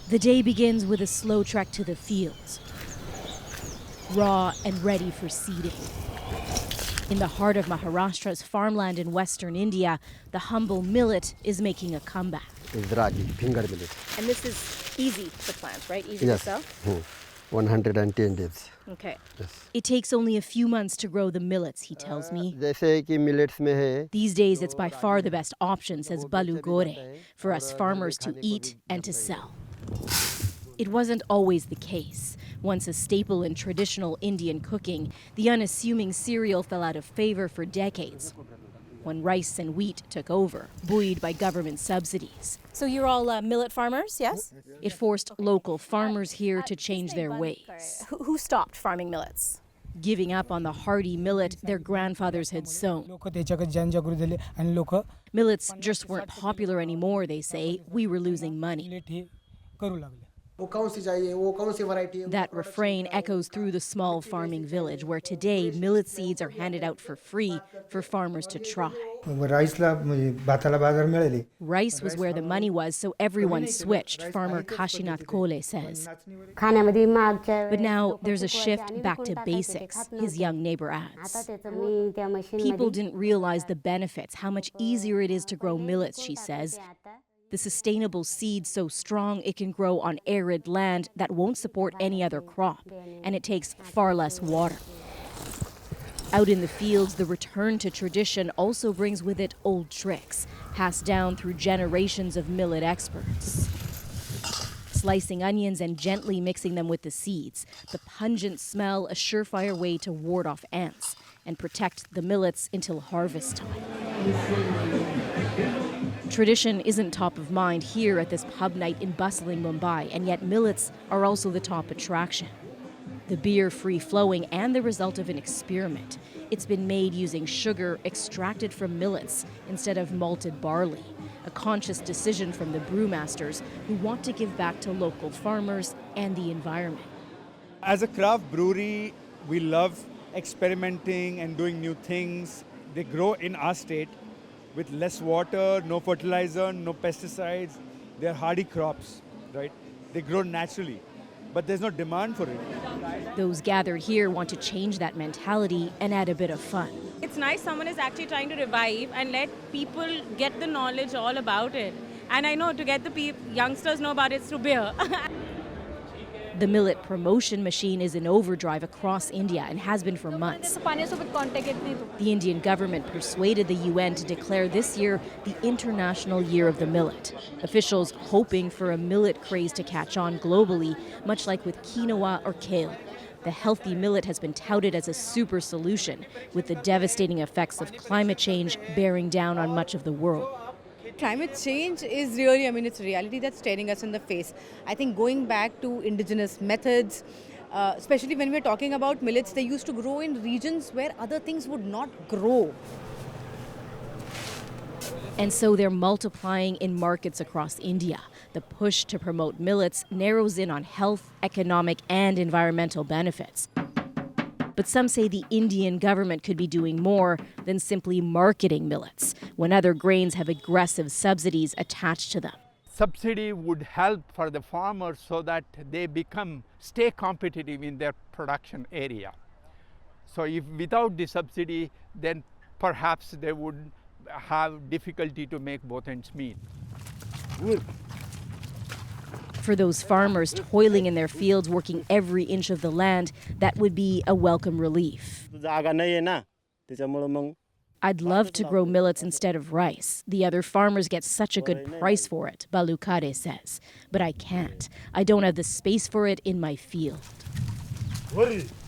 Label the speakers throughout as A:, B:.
A: The day begins with a slow trek to the fields, raw and ready for seeding. In the heart of Maharashtra's farmland in western India, the humble millet is making a comeback.
B: Ragi, finger millet.
A: And this is easy to plant, right? Easy
B: Yes.
A: to sell?
B: 110 days.
A: Okay.
B: Yes.
A: It takes only a few months to grow the millets, he tells me.
B: जैसे कि millets में है,
A: These days, it's by far the best option, says Balu Gore, for us farmers to eat and to sell. It wasn't always the case. Once a staple in traditional Indian cooking, the unassuming cereal fell out of favor for decades when rice and wheat took over, buoyed by government subsidies. So you're all millet farmers, yes? It forced local farmers here to change their ways. Who stopped farming millets? Giving up on the hardy millet their grandfathers had sown. Millets just weren't popular anymore, they say. We were losing money. That refrain echoes through the small farming village, where today millet seeds are handed out for free for farmers to try. Rice was where the money was, so everyone switched, farmer Kashinath Kole says. But now there's a shift back to basics, his young neighbor adds. People didn't realize the benefits, how much easier it is to grow millets, she says. The sustainable seed so strong it can grow on arid land that won't support any other crop, and it takes far less water. Out in the fields, the return to tradition also brings with it old tricks, passed down through generations of millet experts. Slicing onions and gently mixing them with the seeds, the pungent smell a surefire way to ward off ants and protect the millets until harvest time. Tradition isn't top of mind here at this pub night in bustling Mumbai, and yet millets are also the top attraction. The beer free-flowing and the result of an experiment. It's been made using sugar extracted from millets instead of malted barley, a conscious decision from the brewmasters who want to give back to local farmers and the environment.
C: As a craft brewery, we love experimenting and doing new things. They grow in our state with less water, no fertilizer, no pesticides. They're hardy crops, right? They grow naturally, but there's no demand for it.
A: Those gathered here want to change that mentality and add a bit of fun.
D: It's nice someone is actually trying to revive and let people get the knowledge all about it. And I know to get the youngsters know about it through beer.
A: The millet promotion machine is in overdrive across India and has been for months. The Indian government persuaded the UN to declare this year the International Year of the Millet. Officials hoping for a millet craze to catch on globally, much like with quinoa or kale. The healthy millet has been touted as a super solution, with the devastating effects of climate change bearing down on much of the world.
E: Climate change is really, it's a reality that's staring us in the face. I think going back to indigenous methods, especially when we're talking about millets, they used to grow in regions where other things would not grow.
A: And so they're multiplying in markets across India. The push to promote millets narrows in on health, economic, and environmental benefits. But some say the Indian government could be doing more than simply marketing millets when other grains have aggressive subsidies attached to them.
F: Subsidy would help for the farmers so that they stay competitive in their production area. So if without the subsidy, then perhaps they would have difficulty to make both ends meet.
A: For those farmers toiling in their fields, working every inch of the land, that would be a welcome relief. I'd love to grow millets instead of rice. The other farmers get such a good price for it, Balukade says. But I can't. I don't have the space for it in my field.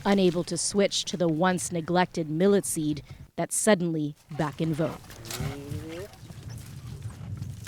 A: Unable to switch to the once neglected millet seed that's suddenly back in vogue.